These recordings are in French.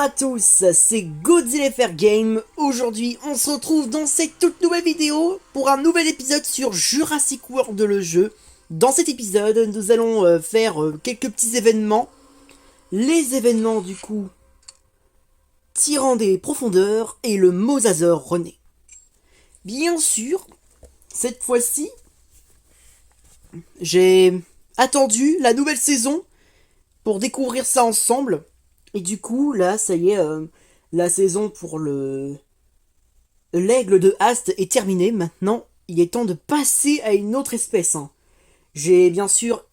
à tous, c'est Godzilla FR Game. Aujourd'hui, on se retrouve dans cette toute nouvelle vidéo pour un nouvel épisode sur Jurassic World le jeu. Dans cet épisode, nous allons faire quelques petits événements. Les événements du coup, tirant des profondeurs et le Mosasaur renaît. Bien sûr, cette fois-ci, j'ai attendu la nouvelle saison pour découvrir ça ensemble. Et du coup, là, ça y est, la saison pour l'aigle de Hast est terminée. Maintenant, il est temps de passer à une autre espèce. Hein. J'ai bien sûr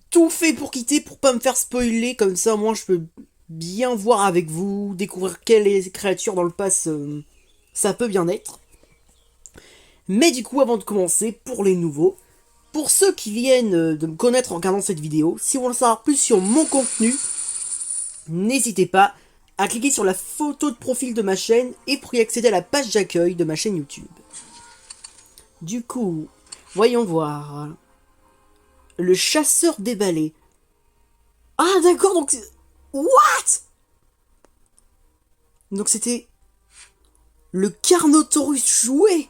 tout fait pour quitter, pour pas me faire spoiler. Comme ça, moi, je peux bien voir avec vous, découvrir quelles créatures dans le pass ça peut bien être. Mais du coup, avant de commencer, pour les nouveaux, pour ceux qui viennent de me connaître en regardant cette vidéo, si vous voulez en savoir plus sur mon contenu, n'hésitez pas à cliquer sur la photo de profil de ma chaîne et pour y accéder à la page d'accueil de ma chaîne YouTube. Du coup, voyons voir. Le chasseur des balais. Ah d'accord, donc... What? Donc c'était... Le Carnotaurus joué.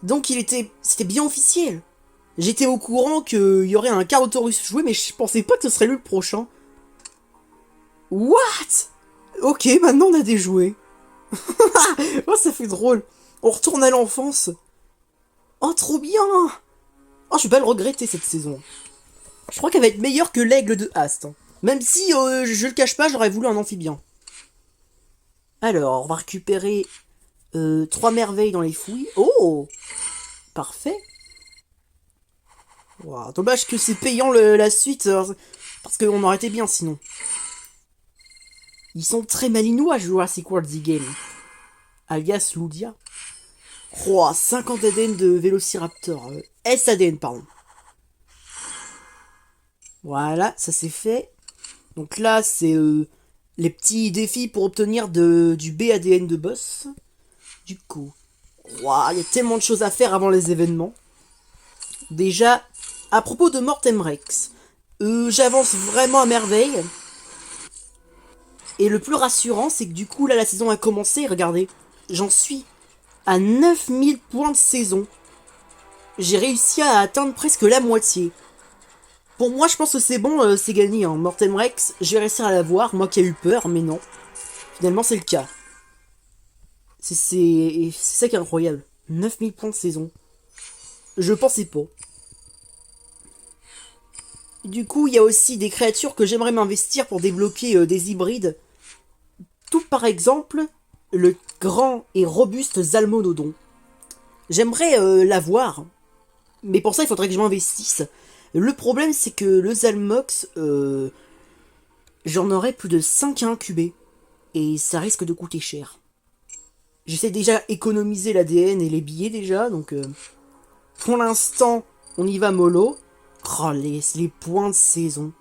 Donc c'était bien officiel. J'étais au courant qu'il y aurait un Carnotaurus joué, mais je pensais pas que ce serait lui le prochain. What? Ok, maintenant on a des jouets. Oh, ça fait drôle. On retourne à l'enfance. Oh, trop bien. Oh, je vais pas le regretter cette saison. Je crois qu'elle va être meilleure que l'aigle de Hast. Hein. Même si, je le cache pas, j'aurais voulu un amphibien. Alors, on va récupérer 3 merveilles dans les fouilles. Oh, parfait. Wow, dommage que c'est payant la suite, parce qu'on aurait été bien sinon. Ils sont très malinois, Jurassic World The Game. Alias Ludia. Oh, 50 ADN de Vélociraptor. SADN, pardon. Voilà, ça c'est fait. Donc là, c'est les petits défis pour obtenir du BADN de boss. Du coup, wow, il y a tellement de choses à faire avant les événements. Déjà, à propos de Mortem Rex, j'avance vraiment à merveille. Et le plus rassurant, c'est que du coup, là, la saison a commencé. Regardez, j'en suis à 9000 points de saison. J'ai réussi à atteindre presque la moitié. Pour moi, je pense que c'est bon, c'est gagné. Hein. Mortem Rex, je vais réussir à l'avoir. Moi qui ai eu peur, mais non. Finalement, c'est le cas. C'est ça qui est incroyable. 9000 points de saison. Je pensais pas. Du coup, il y a aussi des créatures que j'aimerais m'investir pour débloquer des hybrides. Tout par exemple, le grand et robuste Zalmonodon. J'aimerais l'avoir, mais pour ça il faudrait que je m'investisse. Le problème c'est que le Zalmox, j'en aurais plus de 5 à incuber, et ça risque de coûter cher. J'essaie déjà d'économiser l'ADN et les billets déjà, donc pour l'instant on y va mollo. Oh, les points de saison.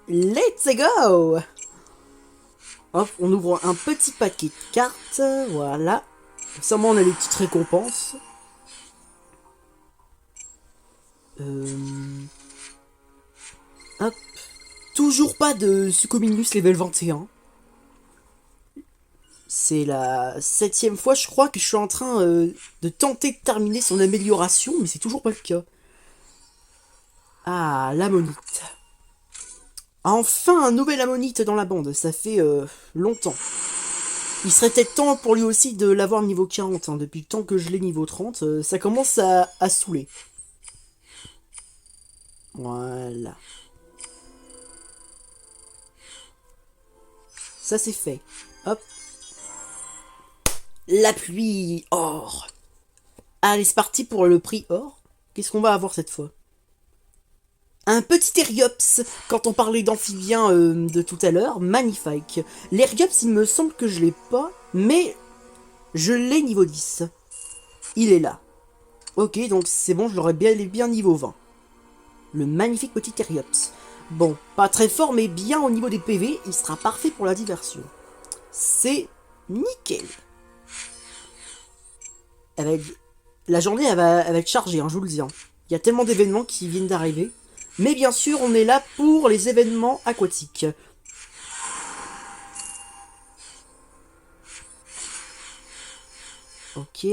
Let's go! Hop, on ouvre un petit paquet de cartes, voilà. Sûrement on a les petites récompenses. Hop. Toujours pas de Suchominus level 21. C'est la 7ème fois, je crois, que je suis en train de tenter de terminer son amélioration, mais c'est toujours pas le cas. Ah, l'ammonite. Enfin, un nouvel ammonite dans la bande, ça fait longtemps. Il serait peut-être temps pour lui aussi de l'avoir niveau 40, hein. Depuis le temps que je l'ai niveau 30, ça commence à saouler. Voilà. Ça c'est fait. Hop. La pluie or. Allez, c'est parti pour le prix or. Qu'est-ce qu'on va avoir cette fois? Un petit Eriops, quand on parlait d'amphibiens de tout à l'heure, magnifique. L'Eriops, il me semble que je l'ai pas, mais je l'ai niveau 10. Il est là. Ok, donc c'est bon, je l'aurais bien niveau 20. Le magnifique petit Eriops. Bon, pas très fort, mais bien au niveau des PV, il sera parfait pour la diversion. C'est nickel. La journée, elle va être chargée, hein, je vous le dis. Hein. Il y a tellement d'événements qui viennent d'arriver. Mais bien sûr, on est là pour les événements aquatiques. Ok.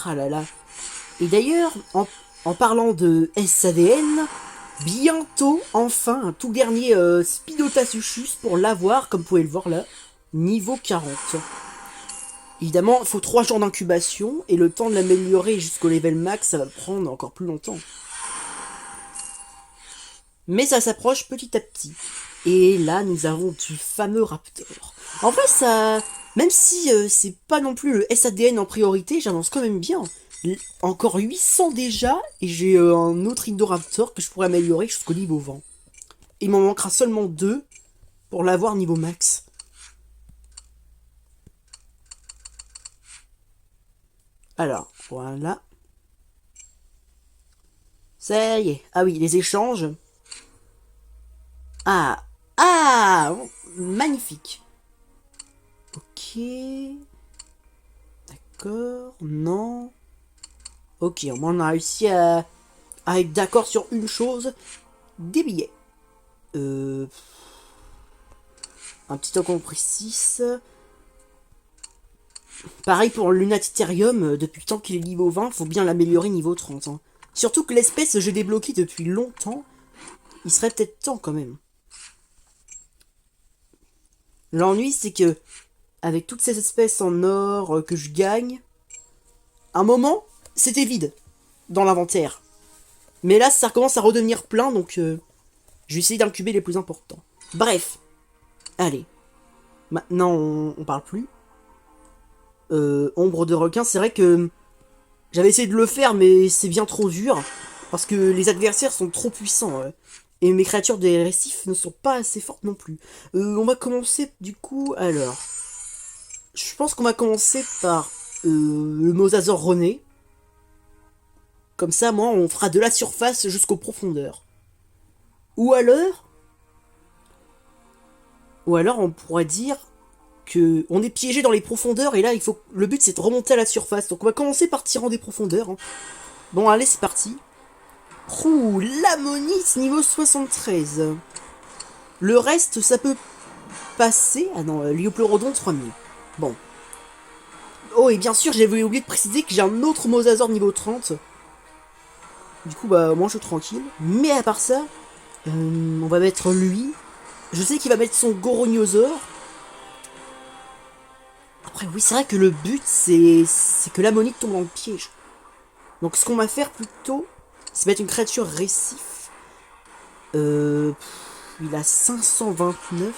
Ah là là. Et d'ailleurs, en parlant de SADN, bientôt, enfin, un tout dernier Spinotasus pour l'avoir, comme vous pouvez le voir là, niveau 40. Évidemment, il faut 3 jours d'incubation, et le temps de l'améliorer jusqu'au level max, ça va prendre encore plus longtemps. Mais ça s'approche petit à petit. Et là, nous avons du fameux Raptor. En vrai, ça... Même si c'est pas non plus le SADN en priorité, j'avance quand même bien. Encore 800 déjà, et j'ai un autre Indoraptor que je pourrais améliorer jusqu'au niveau 20. Il m'en manquera seulement 2 pour l'avoir niveau max. Alors, voilà. Ça y est. Ah oui, les échanges. Ah. Ah, magnifique. Ok. D'accord. Non. Ok, au moins on a réussi à être d'accord sur une chose. Des billets. Un petit token précis. Pareil pour le Lunatitherium, depuis le temps qu'il est niveau 20, faut bien l'améliorer niveau 30. Hein. Surtout que l'espèce j'ai débloqué depuis longtemps. Il serait peut-être temps quand même. L'ennui c'est que, avec toutes ces espèces en or que je gagne, un moment, c'était vide dans l'inventaire. Mais là, ça recommence à redevenir plein, donc je vais essayer d'incuber les plus importants. Bref. Allez. Maintenant, on parle plus. Ombre de requin, c'est vrai que j'avais essayé de le faire, mais c'est bien trop dur. Parce que les adversaires sont trop puissants. Et mes créatures des récifs ne sont pas assez fortes non plus. On va commencer du coup, alors. Je pense qu'on va commencer par le Mosasaur René. Comme ça, moi, on fera de la surface jusqu'aux profondeurs. Ou alors on pourrait dire que on est piégé dans les profondeurs et là, le but c'est de remonter à la surface. Donc on va commencer par Tyran des profondeurs. Hein. Bon, allez, c'est parti. Ouh, l'Ammonite niveau 73. Le reste, ça peut passer. Ah non, Liopleurodon 3000. Bon. Oh, et bien sûr, j'avais oublié de préciser que j'ai un autre Mosasaur niveau 30. Du coup, bah, moi je suis tranquille. Mais à part ça, on va mettre lui. Je sais qu'il va mettre son Gorognosaure. Après, oui, c'est vrai que le but, c'est que l'Ammonite tombe dans le piège. Donc, ce qu'on va faire plutôt, c'est mettre une créature récif. Il a 529.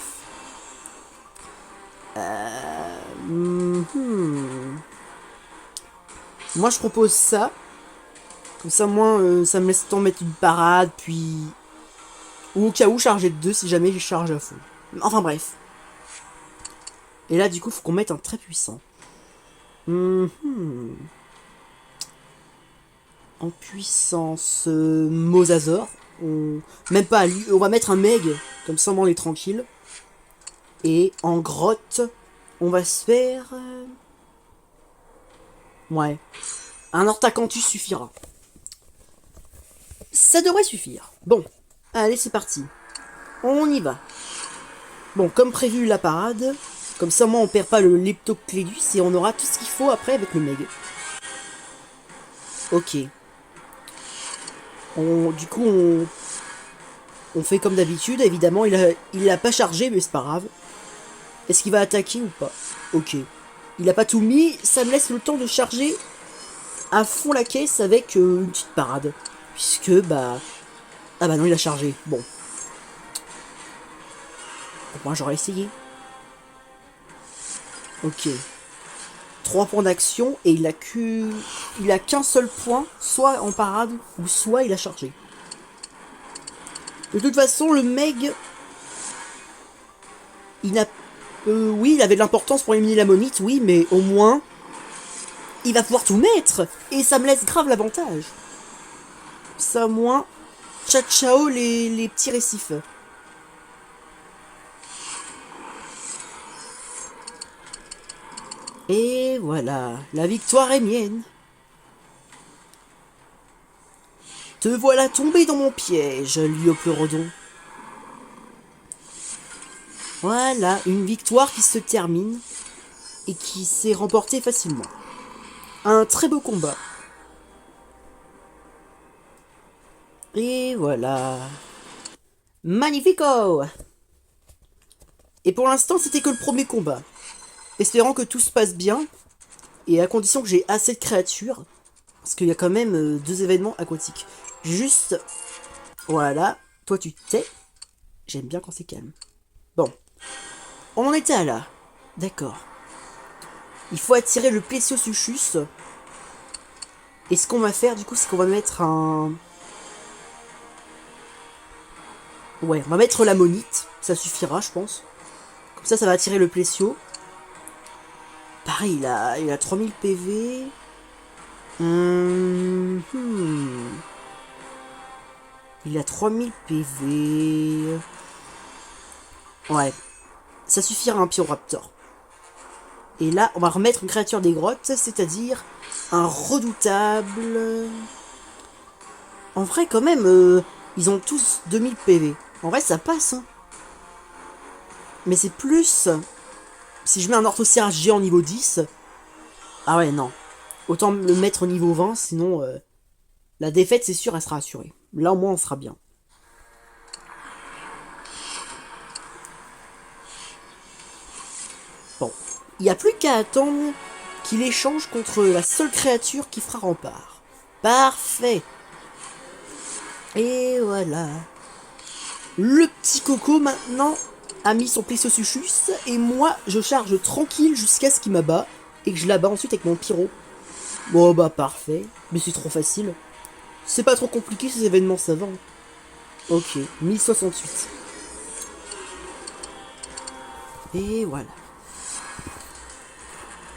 Moi, je propose ça. Comme ça, moi, ça me laisse le temps de mettre une parade, puis... Ou au cas où, charger de 2 si jamais je charge à fond. Enfin, bref. Et là, du coup, faut qu'on mette un très puissant. En puissance, Mosasaur. Même pas à lui. On va mettre un Meg. Comme ça, on est tranquille. Et en grotte, on va se faire... Ouais. Un Orthacanthus suffira. Ça devrait suffire. Bon. Allez, c'est parti. On y va. Bon, comme prévu, la parade. Comme ça, moi, on perd pas le Leptoclédus et on aura tout ce qu'il faut après avec le Meg. Ok. Du coup, on fait comme d'habitude. Évidemment, il a pas chargé, mais c'est pas grave. Est-ce qu'il va attaquer ou pas? Ok. Il a pas tout mis. Ça me laisse le temps de charger à fond la caisse avec une petite parade. Puisque, bah... Ah bah non, il a chargé. Bon. Moi, j'aurais essayé. Ok. 3 points d'action et il a qu'un seul point, soit en parade ou soit il a chargé. De toute façon, le Meg, il n'a, oui, il avait de l'importance pour éliminer l'Ammonite, oui, mais au moins, il va pouvoir tout mettre et ça me laisse grave l'avantage. Ça, au moins, ciao ciao les petits récifs. Et voilà, la victoire est mienne. Te voilà tombé dans mon piège, Liopleurodon. Voilà, une victoire qui se termine. et qui s'est remporté facilement. Un très beau combat. Et voilà. Magnifico! Et pour l'instant, c'était que le premier combat. Espérant que tout se passe bien, et à condition que j'ai assez de créatures, parce qu'il y a quand même 2 événements aquatiques. Juste, voilà, toi tu t'es. J'aime bien quand c'est calme. Bon, on en était à là. D'accord. Il faut attirer le Plesiosuchus. Et ce qu'on va faire, du coup, c'est qu'on va mettre un... Ouais, on va mettre l'ammonite. Ça suffira, je pense. Comme ça va attirer le Plesio. Pareil, il a 3000 PV. Il a 3000 PV. Ouais. Ça suffira à un Pyroraptor. Et là, on va remettre une créature des grottes, c'est-à-dire un redoutable. En vrai, quand même, ils ont tous 2000 PV. En vrai, ça passe, hein. Mais c'est plus... Si je mets un orthocéras géant niveau 10... Ah ouais, non. Autant le mettre au niveau 20, sinon... la défaite, c'est sûr, elle sera assurée. Là, au moins, on sera bien. Bon. Il n'y a plus qu'à attendre qu'il échange contre la seule créature qui fera rempart. Parfait. Et voilà. Le petit coco, maintenant, a mis son Plesiosuchus, et moi, je charge tranquille jusqu'à ce qu'il m'abat, et que je l'abats ensuite avec mon pyro. Bon, bah, parfait. Mais c'est trop facile. C'est pas trop compliqué, ces événements savants. Ok, 1068. Et voilà.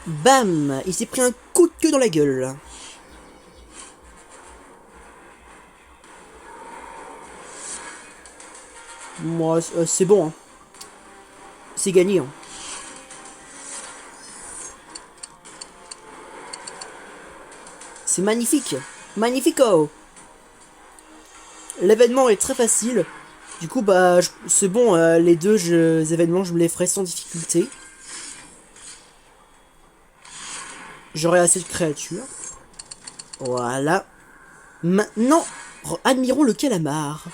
Bam! Il s'est pris un coup de queue dans la gueule. Moi, c'est bon, hein. C'est gagné, hein. C'est magnifique. Magnifico! L'événement est très facile. Du coup, bah, c'est bon, les deux événements, je me les ferai sans difficulté. J'aurai assez de créatures. Voilà. Maintenant, admirons le calamar.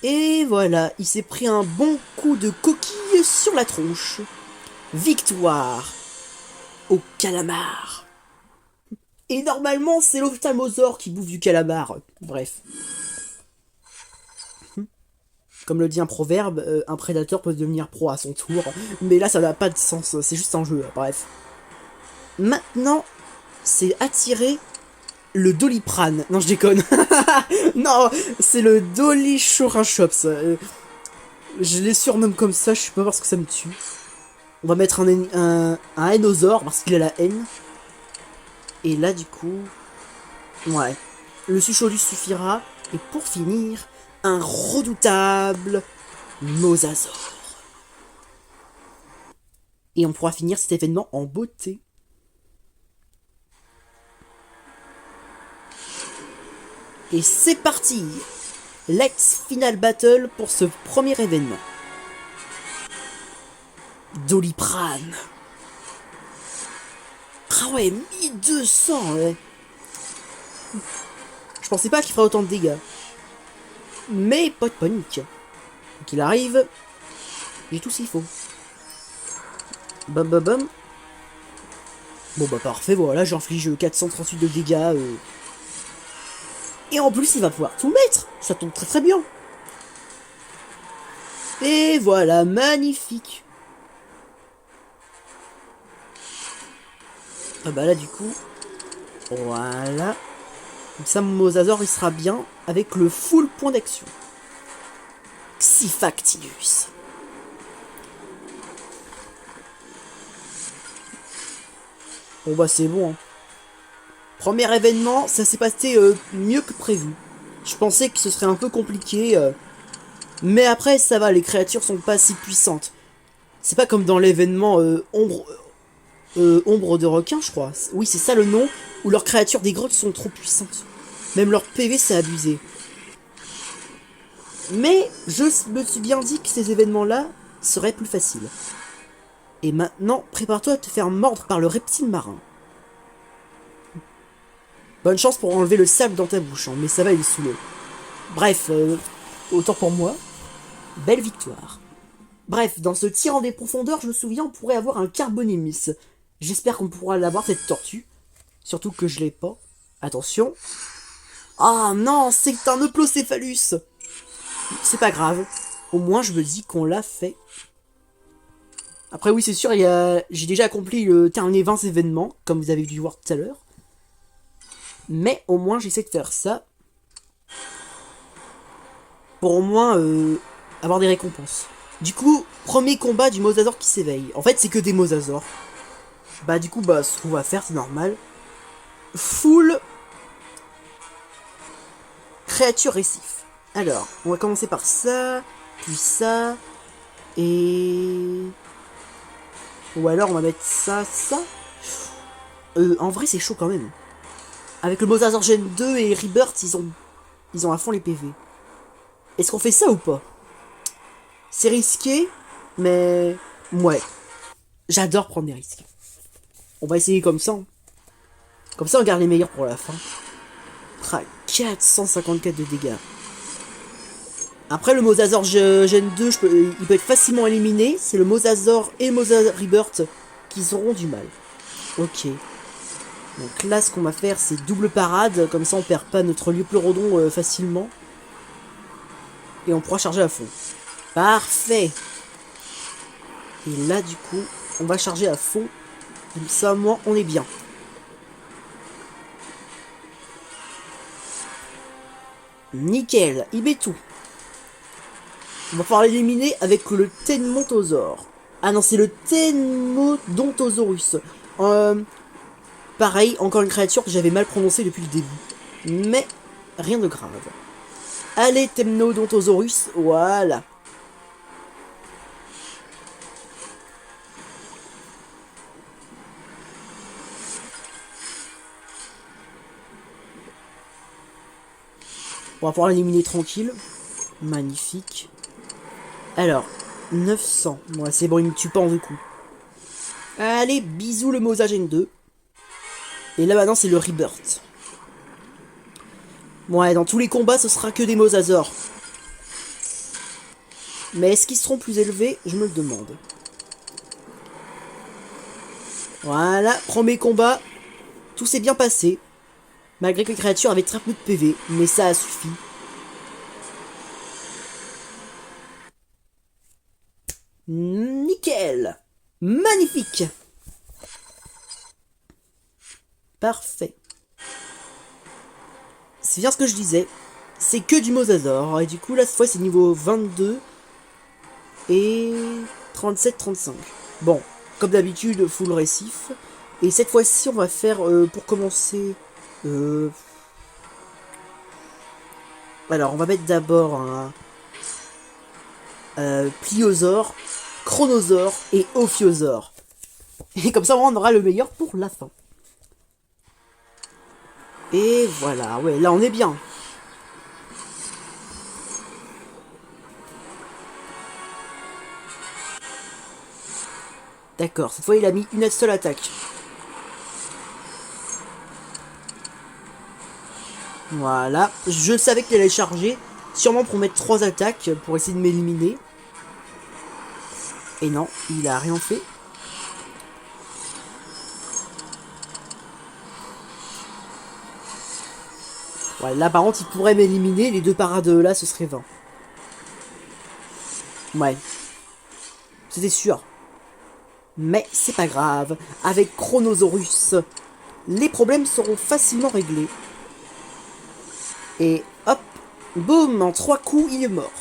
Et voilà, il s'est pris un bon coup de coquille sur la tronche. Victoire au calamar. Et normalement, c'est l'ophtalmosaure qui bouffe du calamar. Bref. Comme le dit un proverbe, un prédateur peut devenir proie à son tour. Mais là, ça n'a pas de sens, c'est juste un jeu, bref. Maintenant, c'est attirer le Doliprane. Non, je déconne. Non, c'est le Dolichorachops. Je les surnomme comme ça, je sais pas parce que ça me tue. On va mettre un Hainosaure parce qu'il a la haine. Et là, du coup... Ouais. Le Sucholus suffira. Et pour finir, un redoutable Mosasaur. Et on pourra finir cet événement en beauté. Et c'est parti! Let's Final Battle pour ce premier événement. Doliprane. Ah ouais, 1200, ouais. Je pensais pas qu'il ferait autant de dégâts. Mais pas de panique. Qu'il arrive, j'ai tout s'il faut. Bam bam bam. Bon bah parfait, voilà, j'inflige 438 de dégâts. Et en plus, il va pouvoir tout mettre. Ça tombe très très bien. Et voilà, magnifique. Ah bah là, du coup, voilà. Comme ça, mon Mosasaur, il sera bien avec le full point d'action. Xifactinus. Bon bah c'est bon. Hein. Premier événement, ça s'est passé mieux que prévu. Je pensais que ce serait un peu compliqué. Mais après, ça va, les créatures sont pas si puissantes. C'est pas comme dans l'événement Ombre de requin, je crois. Oui, c'est ça le nom, où leurs créatures des grottes sont trop puissantes. Même leur PV, c'est abusé. Mais je me suis bien dit que ces événements-là seraient plus faciles. Et maintenant, prépare-toi à te faire mordre par le reptile marin. Bonne chance pour enlever le sable dans ta bouche, hein, mais ça va, il est sous l'eau. Bref, autant pour moi. Belle victoire. Bref, dans ce tir en des profondeurs, je me souviens, on pourrait avoir un Carbonémis. J'espère qu'on pourra l'avoir, cette tortue. Surtout que je l'ai pas. Attention. Ah non, c'est un Euplocephalus. C'est pas grave. Au moins, je me dis qu'on l'a fait. Après, oui, c'est sûr, j'ai déjà accompli le dernier 20 événements, comme vous avez dû voir tout à l'heure. Mais au moins, j'essaie de faire ça. Pour au moins avoir des récompenses. Du coup, premier combat du Mosasaur qui s'éveille. En fait, c'est que des Mosasaurs. Bah, du coup, bah, ce qu'on va faire, c'est normal. Full créature récif. Alors, on va commencer par ça, puis ça, et... Ou alors on va mettre ça, ça. En vrai, c'est chaud quand même. Avec le Mosasaur Gen 2 et Rebirth, ils ont à fond les PV. Est-ce qu'on fait ça ou pas? C'est risqué, mais... Ouais. J'adore prendre des risques. On va essayer comme ça. Comme ça, on garde les meilleurs pour la fin. 454 de dégâts. Après, le Mosasaur Gen 2, il peut être facilement éliminé. C'est le Mosasaur et le Mosasaur Rebirth qui auront du mal. Ok. Donc là, ce qu'on va faire, c'est double parade. Comme ça, on perd pas notre Liopleurodon facilement. Et on pourra charger à fond. Parfait. Et là, du coup, on va charger à fond. Comme ça, moi, on est bien. Nickel, il met tout. On va pouvoir l'éliminer avec le Tenmontosaur. Ah non, c'est le Tenmodontosaurus. Pareil, encore une créature que j'avais mal prononcée depuis le début. Mais rien de grave. Allez, Temnodontosaurus, voilà. On va pouvoir l'éliminer tranquille. Magnifique. Alors, 900. Ouais, c'est bon, il me tue pas en deux coups. Allez, bisous le Mosagen 2. Et là maintenant, c'est le Rebirth. Ouais, dans tous les combats, ce sera que des Mosasaurs. Mais est-ce qu'ils seront plus élevés? Je me le demande. Voilà, premier combat. Tout s'est bien passé. Malgré que les créatures avaient très peu de PV. Mais ça a suffi. Nickel. Magnifique. Parfait. C'est bien ce que je disais. C'est que du Mosasaur. Et du coup, là, cette fois, c'est niveau 22. Et 37-35. Bon, comme d'habitude, full récif. Et cette fois-ci, on va faire, pour commencer... Alors, on va mettre d'abord un... Pliosaur, Chronosaur et Ophiosaur. Et comme ça, on aura le meilleur pour la fin. Et voilà, ouais, là, on est bien. D'accord, cette fois, il a mis une seule attaque. Voilà, je savais qu'il allait charger, sûrement pour mettre 3 attaques, pour essayer de m'éliminer. Et non, il a rien fait. Ouais, là par contre, il pourrait m'éliminer, les deux parades là, ce serait 20. Ouais. C'était sûr. Mais c'est pas grave, avec Chronosaurus, les problèmes seront facilement réglés. Et hop, boum, en 3 coups, il est mort.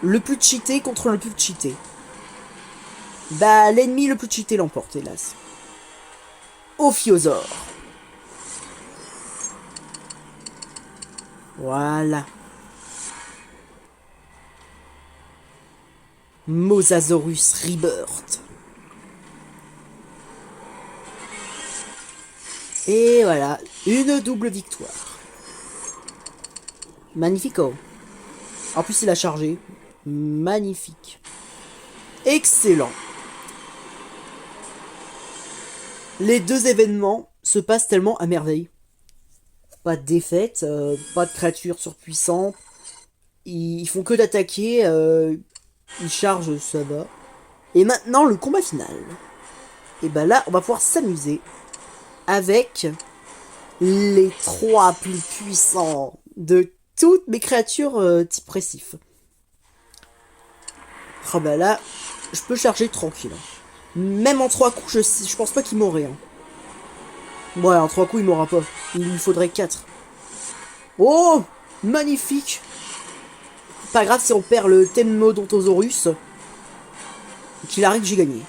Le plus cheaté contre le plus cheaté. Bah, l'ennemi le plus cheaté l'emporte, hélas. Ophiosaur. Voilà. Mosasaurus Rebirth. Et voilà, une double victoire. Magnifico. En plus, il a chargé. Magnifique. Excellent. Les deux événements se passent tellement à merveille. Pas de défaite, pas de créatures surpuissantes. Ils font que d'attaquer, ils chargent, ça va. Et maintenant, le combat final. Et bah là, on va pouvoir s'amuser avec les 3 plus puissants de toutes mes créatures type récif. Ah bah là, je peux charger tranquille. Même en 3 coups, je pense pas qu'il m'aurait. Hein. Ouais, en 3 coups, il m'aura pas. Il lui faudrait 4. Oh, magnifique. Pas grave si on perd le Thermodontosaurus. Qu'il arrive, j'ai gagné.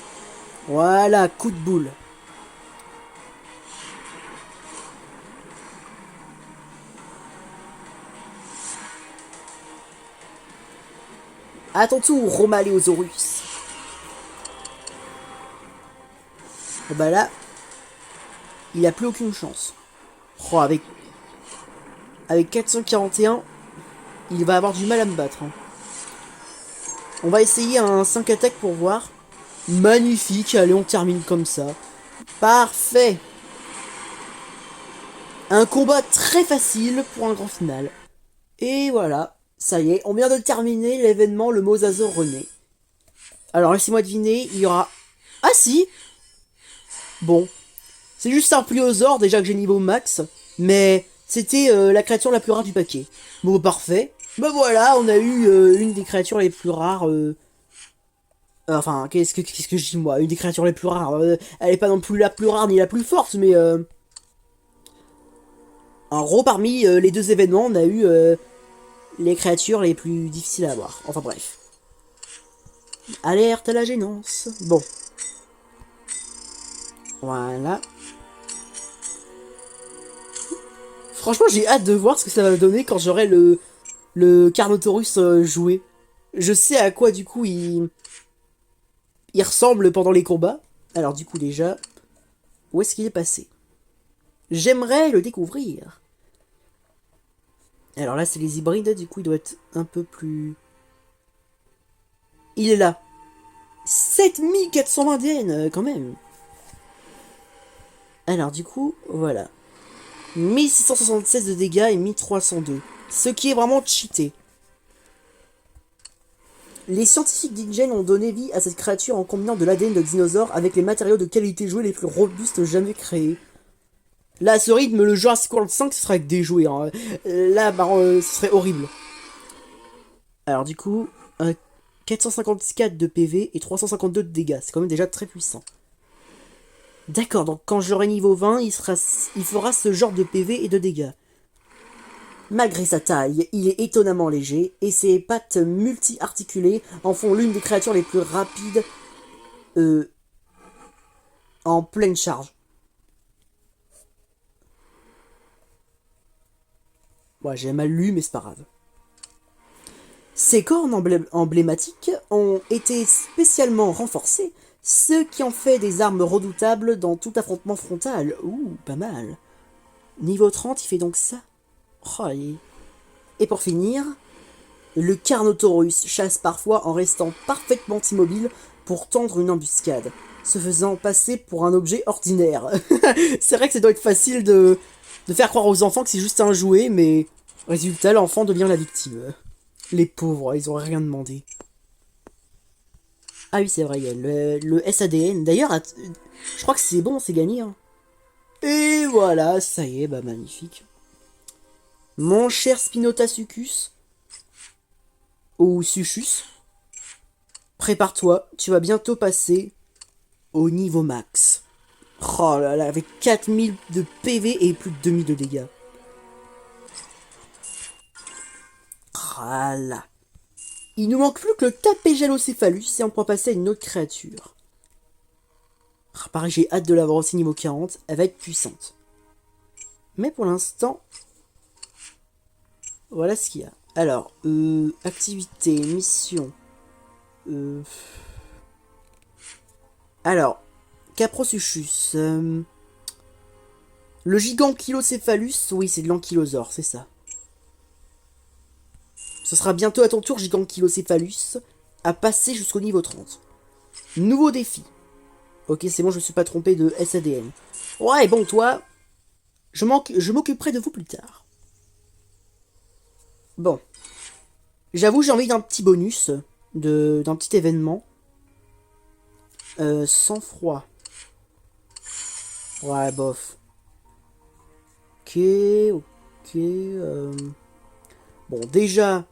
Voilà, coup de boule. À ton tour, Romaléosaurus. Et bah là, il a plus aucune chance. Oh, avec 441, il va avoir du mal à me battre. Hein. On va essayer un 5 attaques pour voir. Magnifique, allez, on termine comme ça. Parfait. Un combat très facile pour un grand final. Et voilà, ça y est, on vient de terminer l'événement le Mosasaur renaît. Alors laissez-moi deviner, il y aura... Ah si. Bon, c'est juste un pliosaure déjà que j'ai niveau max, mais c'était la créature la plus rare du paquet. Bon, parfait. Bah voilà, on a eu une des créatures les plus rares... Enfin, qu'est-ce que je dis moi? Une des créatures les plus rares. Elle est pas non plus la plus rare ni la plus forte, mais... En gros, parmi les deux événements, on a eu les créatures les plus difficiles à avoir. Enfin bref. Alerte à la gênance. Bon. Voilà. Franchement, j'ai hâte de voir ce que ça va donner quand j'aurai le Carnotaurus joué. Je sais à quoi, du coup, il ressemble pendant les combats. Alors, du coup, déjà, où est-ce qu'il est passé? J'aimerais le découvrir. Alors là, c'est les hybrides, du coup, il doit être un peu plus... Il est là. 7420 DN, quand même. Alors, du coup, voilà. 1676 de dégâts et 1302. Ce qui est vraiment cheaté. Les scientifiques d'InGen ont donné vie à cette créature en combinant de l'ADN de dinosaures avec les matériaux de qualité jouée les plus robustes jamais créés. Là, à ce rythme, le Jurassic World 5, ce serait avec des jouets. Hein. Là, bah, ce serait horrible. Alors, du coup, 454 de PV et 352 de dégâts. C'est quand même déjà très puissant. D'accord, donc quand j'aurai niveau 20, il fera ce genre de PV et de dégâts. Malgré sa taille, il est étonnamment léger, et ses pattes multi-articulées en font l'une des créatures les plus rapides en pleine charge. Ouais, j'ai mal lu, mais c'est pas grave. Ses cornes emblématiques ont été spécialement renforcées, ce qui en fait des armes redoutables dans tout affrontement frontal. Ouh, pas mal. Niveau 30, il fait donc ça. Oh, et pour finir, le Carnotaurus chasse parfois en restant parfaitement immobile pour tendre une embuscade, se faisant passer pour un objet ordinaire. C'est vrai que ça doit être facile de faire croire aux enfants que c'est juste un jouet, mais résultat, l'enfant devient la victime. Les pauvres, ils auraient rien demandé. Ah oui, c'est vrai, il y a le SADN. D'ailleurs, je crois que c'est bon, c'est gagné. Hein. Et voilà, ça y est, bah magnifique. Mon cher Spinotacucus, ou Suchus, prépare-toi, tu vas bientôt passer au niveau max. Oh là là, avec 4000 de PV et plus de 2000 de dégâts. Voilà. Il nous manque plus que le Tapéjalocéphalus et on pourra passer à une autre créature. Ah, pareil, j'ai hâte de l'avoir aussi niveau 40, elle va être puissante. Mais pour l'instant, voilà ce qu'il y a. Alors, activité, mission. Alors, Caprosuchus. Le Giganquilocéphalus, oui, c'est de l'ankylosaure, c'est ça. Ce sera bientôt à ton tour, Giganquilocéphalus, à passer jusqu'au niveau 30. Nouveau défi. Ok, c'est bon, je me suis pas trompé de SADN. Ouais, bon, toi, je m'occuperai de vous plus tard. Bon. J'avoue, j'ai envie d'un petit bonus, d'un petit événement. Sang-froid. Ouais, bof. Ok, ok. Bon, déjà,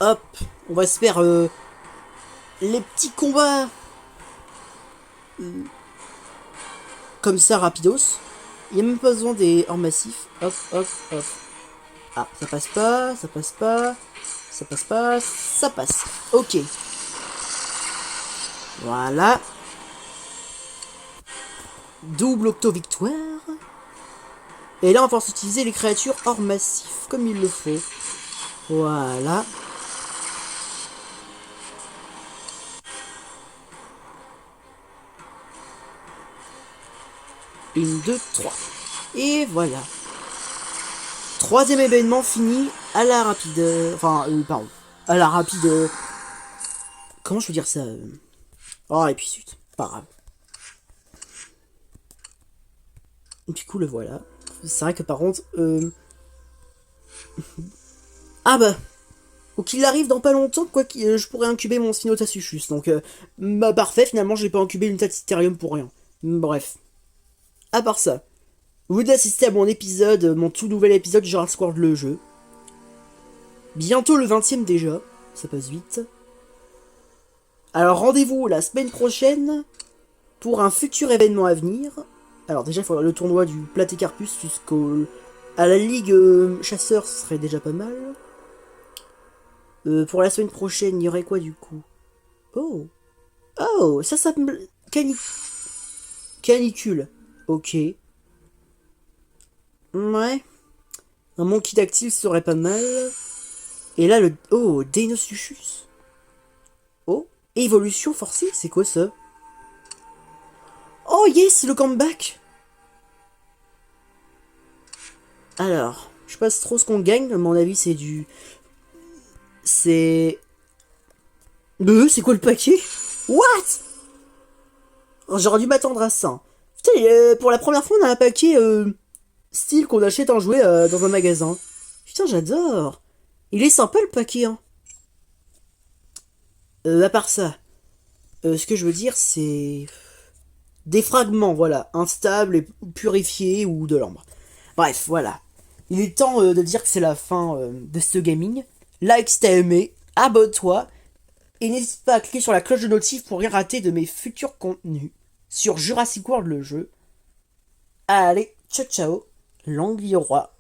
hop, on va se faire les petits combats comme ça, rapidos. Il n'y a même pas besoin des hors massifs. Hop, hop, hop. Ah, ça passe pas, ça passe pas, ça passe pas, ça passe. Ok. Voilà. Double octo-victoire. Et là, on va pouvoir utiliser les créatures hors massif, comme il le faut. Voilà. Une, deux, trois. Et voilà. Troisième événement fini à la rapide. Pardon. À la rapide. Comment je veux dire ça Oh, et puis suite. Pas grave. Du coup, le voilà. C'est vrai que par contre. Ah bah. Ou qu'il arrive dans pas longtemps, quoi je pourrais incuber mon Spinotacichus. Donc, bah parfait, finalement, j'ai pas incubé une Tatisterium pour rien. Bref. À part ça, vous venez d'assister à mon épisode, mon tout nouvel épisode du Jurassic World le jeu. Bientôt le 20ème déjà, ça passe vite. Alors rendez-vous la semaine prochaine pour un futur événement à venir. Alors déjà il faudra le tournoi du Platycarpus à la Ligue Chasseur, ce serait déjà pas mal. Pour la semaine prochaine, il y aurait quoi du coup? Oh, oh, ça s'appelle canicule. Ok. Ouais. Un monkey dactyle serait pas mal. Et là, oh, Deinosuchus. Oh, évolution forcée, c'est quoi ça? Oh yes, le comeback. Alors, je sais pas trop ce qu'on gagne, à mon avis c'est du... C'est... c'est quoi le paquet? What? J'aurais dû m'attendre à ça. Putain, pour la première fois on a un paquet style qu'on achète un jouet dans un magasin. Putain, j'adore. Il est sympa le paquet, hein. À part ça, ce que je veux dire c'est... Des fragments, voilà, instables et purifiés ou de l'ambre. Bref, voilà. Il est temps de dire que c'est la fin de ce gaming. Like si t'as aimé, abonne-toi, et n'hésite pas à cliquer sur la cloche de notif pour rien rater de mes futurs contenus sur Jurassic World le jeu. Allez, ciao ciao, l'anguille roi.